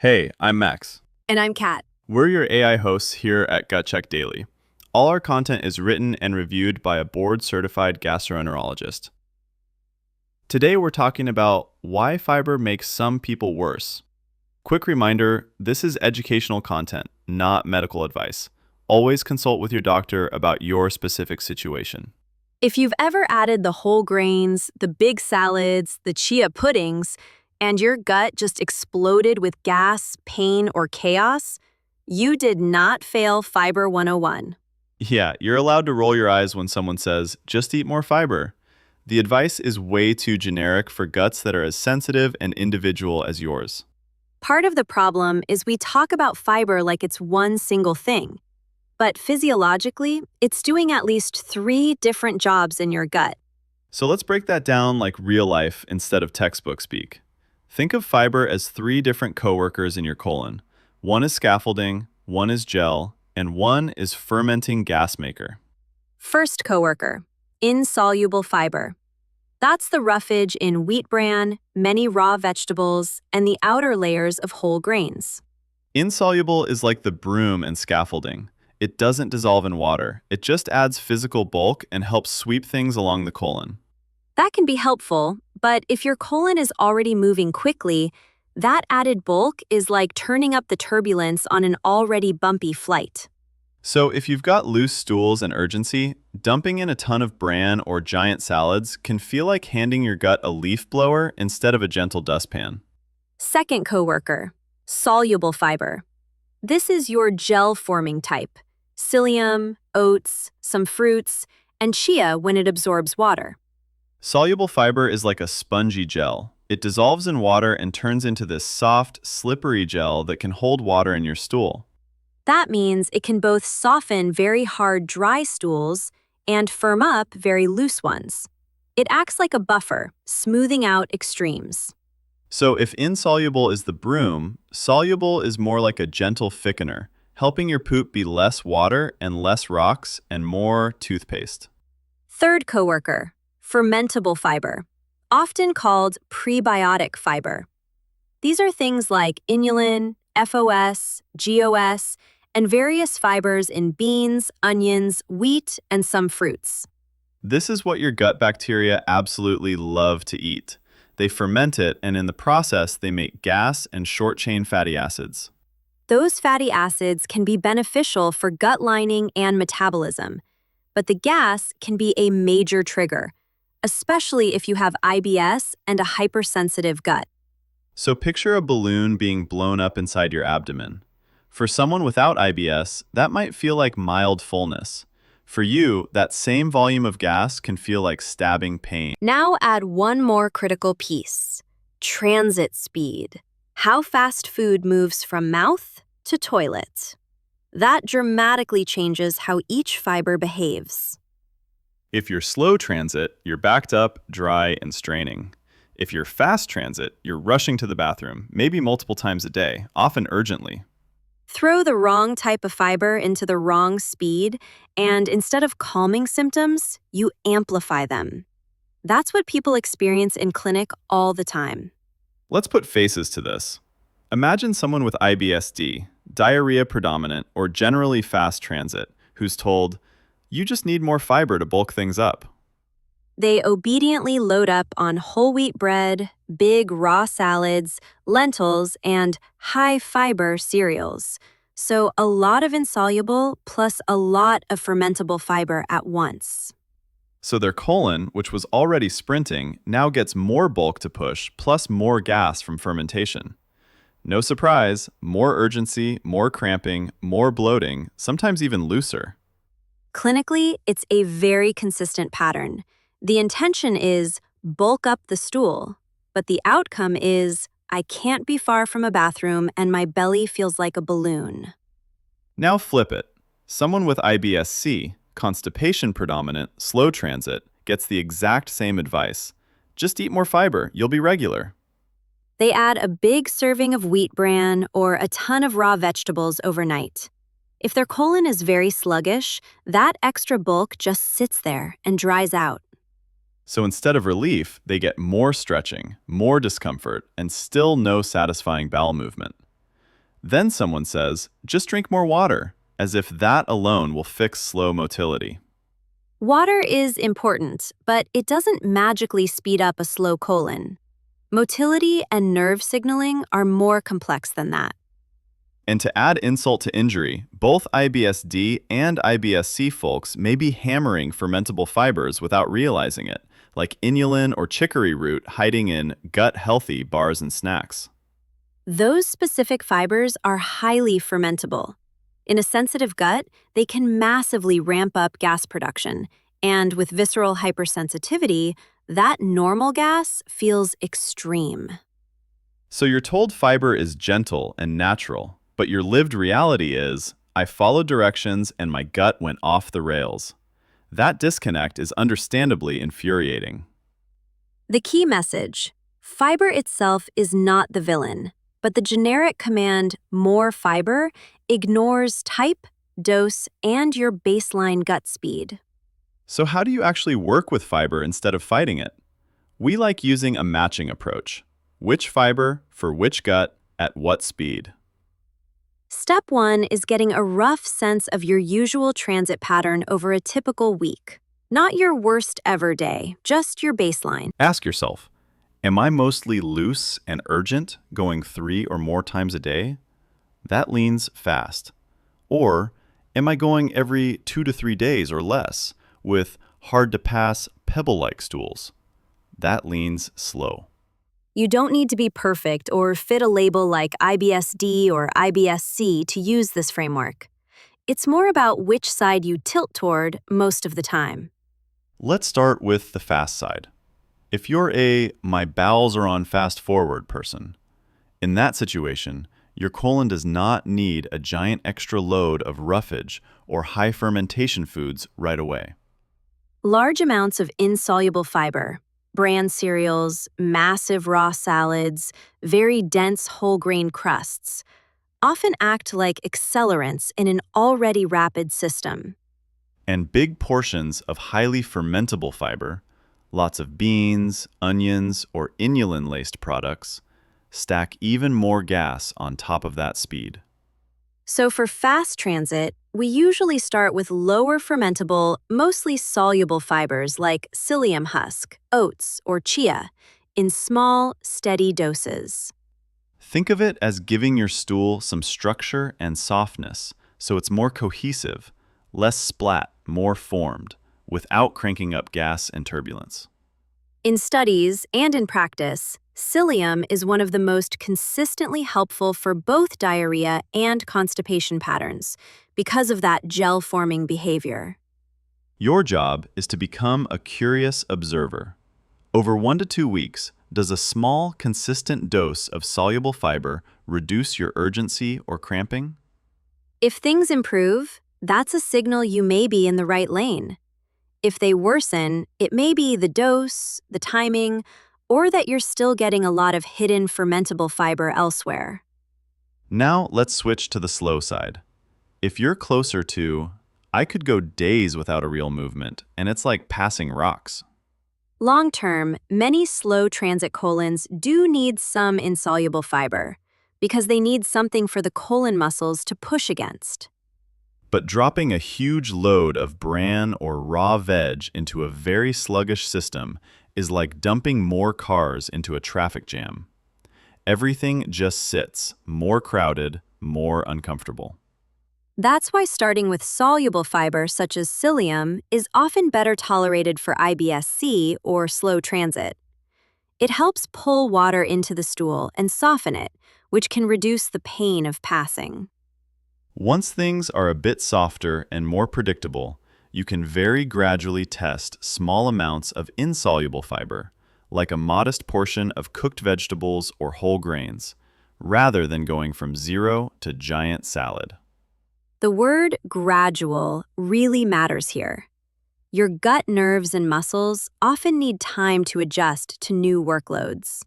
Hey, I'm Max. And I'm Kat. We're your AI hosts here at Gut Check Daily. All our content is written and reviewed by a board-certified gastroenterologist. Today we're talking about why fiber makes some people worse. Quick reminder, this is educational content, not medical advice. Always consult with your doctor about your specific situation. If you've ever added the whole grains, the big salads, the chia puddings, and your gut just exploded with gas, pain, or chaos, you did not fail Fiber 101. Yeah, you're allowed to roll your eyes when someone says, just eat more fiber. The advice is way too generic for guts that are as sensitive and individual as yours. Part of the problem is we talk about fiber like it's one single thing. But physiologically, it's doing at least 3 different jobs in your gut. So let's break that down like real life instead of textbook speak. Think of fiber as 3 different coworkers in your colon. One is scaffolding, one is gel, and one is fermenting gas maker. First coworker, insoluble fiber. That's the roughage in wheat bran, many raw vegetables, and the outer layers of whole grains. Insoluble is like the broom and scaffolding. It doesn't dissolve in water. It just adds physical bulk and helps sweep things along the colon. That can be helpful, but if your colon is already moving quickly, that added bulk is like turning up the turbulence on an already bumpy flight. So if you've got loose stools and urgency, dumping in a ton of bran or giant salads can feel like handing your gut a leaf blower instead of a gentle dustpan. Second coworker, soluble fiber. This is your gel-forming type. Psyllium, oats, some fruits, and chia when it absorbs water. Soluble fiber is like a spongy gel. It dissolves in water and turns into this soft, slippery gel that can hold water in your stool. That means it can both soften very hard, dry stools and firm up very loose ones. It acts like a buffer, smoothing out extremes. So if insoluble is the broom, soluble is more like a gentle thickener, helping your poop be less water and less rocks and more toothpaste. Third coworker, fermentable fiber, often called prebiotic fiber. These are things like inulin, FOS, GOS, and various fibers in beans, onions, wheat, and some fruits. This is what your gut bacteria absolutely love to eat. They ferment it, and in the process, they make gas and short-chain fatty acids. Those fatty acids can be beneficial for gut lining and metabolism, but the gas can be a major trigger, especially if you have IBS and a hypersensitive gut. So picture a balloon being blown up inside your abdomen. For someone without IBS, that might feel like mild fullness. For you, that same volume of gas can feel like stabbing pain. Now add one more critical piece, transit speed. How fast food moves from mouth to toilet. That dramatically changes how each fiber behaves. If you're slow transit, you're backed up, dry, and straining. If you're fast transit, you're rushing to the bathroom, maybe multiple times a day, often urgently. Throw the wrong type of fiber into the wrong speed, and instead of calming symptoms, you amplify them. That's what people experience in clinic all the time. Let's put faces to this. Imagine someone with IBS-D, diarrhea predominant, or generally fast transit, who's told, you just need more fiber to bulk things up. They obediently load up on whole wheat bread, big raw salads, lentils, and high-fiber cereals. So a lot of insoluble plus a lot of fermentable fiber at once. So their colon, which was already sprinting, now gets more bulk to push, plus more gas from fermentation. No surprise, more urgency, more cramping, more bloating, sometimes even looser. Clinically, it's a very consistent pattern. The intention is bulk up the stool, but the outcome is I can't be far from a bathroom and my belly feels like a balloon. Now flip it. Someone with IBS-C, constipation predominant, slow transit, gets the exact same advice. Just eat more fiber, you'll be regular. They add a big serving of wheat bran or a ton of raw vegetables overnight. If their colon is very sluggish, that extra bulk just sits there and dries out. So instead of relief, they get more stretching, more discomfort, and still no satisfying bowel movement. Then someone says, just drink more water, as if that alone will fix slow motility. Water is important, but it doesn't magically speed up a slow colon. Motility and nerve signaling are more complex than that. And to add insult to injury, both IBS-D and IBS-C folks may be hammering fermentable fibers without realizing it, like inulin or chicory root hiding in gut-healthy bars and snacks. Those specific fibers are highly fermentable. In a sensitive gut, they can massively ramp up gas production, and with visceral hypersensitivity, that normal gas feels extreme. So you're told fiber is gentle and natural, but your lived reality is, I followed directions and my gut went off the rails. That disconnect is understandably infuriating. The key message: fiber itself is not the villain, but the generic command, more fiber, ignores type, dose, and your baseline gut speed. So how do you actually work with fiber instead of fighting it? We like using a matching approach. Which fiber for which gut at what speed? Step 1 is getting a rough sense of your usual transit pattern over a typical week. Not your worst ever day, just your baseline. Ask yourself, am I mostly loose and urgent, going 3 or more times a day? That leans fast. Or am I going every 2 to 3 days or less, with hard-to-pass pebble-like stools? That leans slow. You don't need to be perfect or fit a label like IBS-D or IBS-C to use this framework. It's more about which side you tilt toward most of the time. Let's start with the fast side. If you're a my bowels are on fast forward person, in that situation, your colon does not need a giant extra load of roughage or high fermentation foods right away. Large amounts of insoluble fiber, bran cereals, massive raw salads, very dense whole grain crusts, often act like accelerants in an already rapid system. And big portions of highly fermentable fiber, lots of beans, onions, or inulin-laced products, stack even more gas on top of that speed. So for fast transit, we usually start with lower fermentable, mostly soluble fibers like psyllium husk, oats, or chia, in small, steady doses. Think of it as giving your stool some structure and softness so it's more cohesive, less splat, more formed, without cranking up gas and turbulence. In studies and in practice, psyllium is one of the most consistently helpful for both diarrhea and constipation patterns because of that gel-forming behavior. Your job is to become a curious observer. Over 1 to 2 weeks, does a small, consistent dose of soluble fiber reduce your urgency or cramping? If things improve, that's a signal you may be in the right lane. If they worsen, it may be the dose, the timing, or that you're still getting a lot of hidden fermentable fiber elsewhere. Now let's switch to the slow side. If you're closer to, I could go days without a real movement, and it's like passing rocks. Long-term, many slow transit colons do need some insoluble fiber because they need something for the colon muscles to push against. But dropping a huge load of bran or raw veg into a very sluggish system is like dumping more cars into a traffic jam. Everything just sits, more crowded, more uncomfortable. That's why starting with soluble fiber such as psyllium is often better tolerated for IBS-C or slow transit. It helps pull water into the stool and soften it, which can reduce the pain of passing. Once things are a bit softer and more predictable, you can very gradually test small amounts of insoluble fiber, like a modest portion of cooked vegetables or whole grains, rather than going from 0 to giant salad. The word gradual really matters here. Your gut nerves and muscles often need time to adjust to new workloads.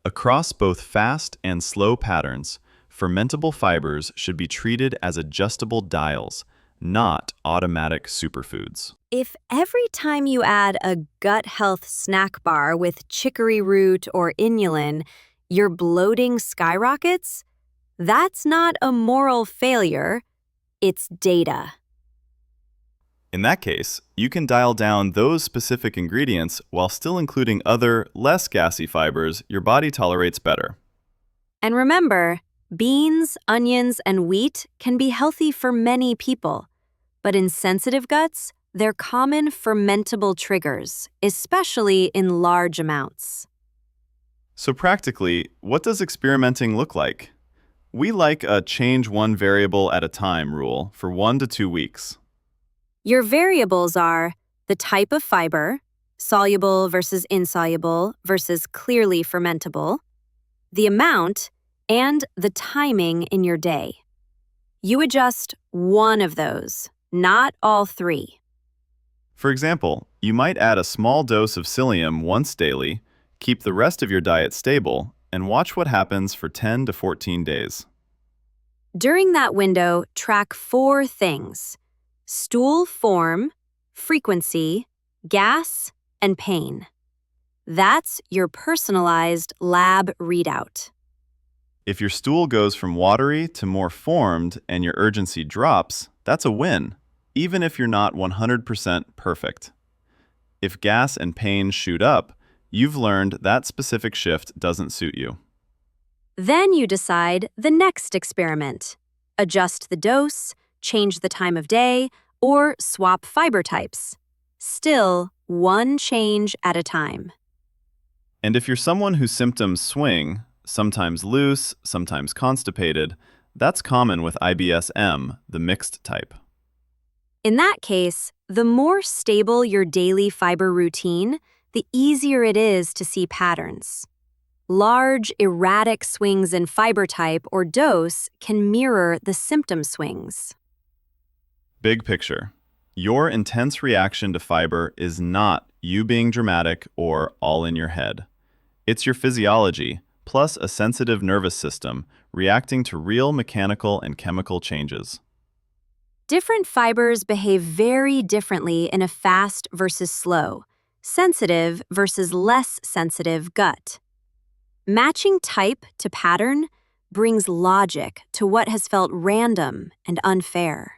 Across both fast and slow patterns, fermentable fibers should be treated as adjustable dials, not automatic superfoods. If every time you add a gut health snack bar with chicory root or inulin, your bloating skyrockets, That's not a moral failure, it's data. In that case, you can dial down those specific ingredients while still including other, less gassy fibers your body tolerates better. And remember, beans, onions, and wheat can be healthy for many people, but in sensitive guts, they're common fermentable triggers, especially in large amounts. So practically, what does experimenting look like? We like a change one variable at a time rule for 1 to 2 weeks. Your variables are the type of fiber, soluble versus insoluble versus clearly fermentable, the amount, and the timing in your day. You adjust one of those, not all three. For example, you might add a small dose of psyllium once daily, keep the rest of your diet stable, and watch what happens for 10 to 14 days. During that window, track 4 things: stool form, frequency, gas, and pain. That's your personalized lab readout. If your stool goes from watery to more formed and your urgency drops, that's a win, even if you're not 100% perfect. If gas and pain shoot up, you've learned that specific shift doesn't suit you. Then you decide the next experiment. Adjust the dose, change the time of day, or swap fiber types. Still, one change at a time. And if you're someone whose symptoms swing, sometimes loose, sometimes constipated, that's common with IBS-M, the mixed type. In that case, the more stable your daily fiber routine, the easier it is to see patterns. Large, erratic swings in fiber type or dose can mirror the symptom swings. Big picture. Your intense reaction to fiber is not you being dramatic or all in your head. It's your physiology, plus a sensitive nervous system, reacting to real mechanical and chemical changes. Different fibers behave very differently in a fast versus slow, sensitive versus less sensitive gut. Matching type to pattern brings logic to what has felt random and unfair.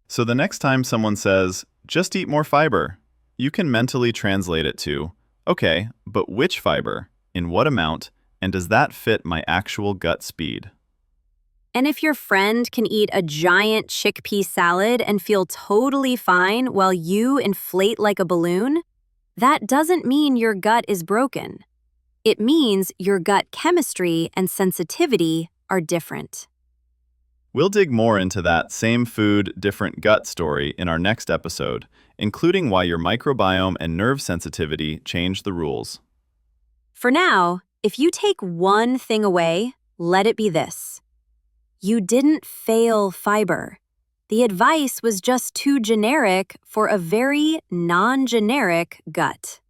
So the next time someone says, just eat more fiber, you can mentally translate it to, okay, but which fiber, in what amount, and does that fit my actual gut speed? And if your friend can eat a giant chickpea salad and feel totally fine while you inflate like a balloon, that doesn't mean your gut is broken. It means your gut chemistry and sensitivity are different. We'll dig more into that same food, different gut story in our next episode, including why your microbiome and nerve sensitivity change the rules. For now, if you take one thing away, let it be this. You didn't fail fiber. The advice was just too generic for a very non-generic gut.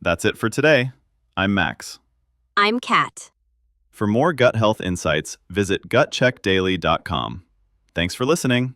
That's it for today. I'm Max. I'm Kat. For more gut health insights, visit gutcheckdaily.com. Thanks for listening.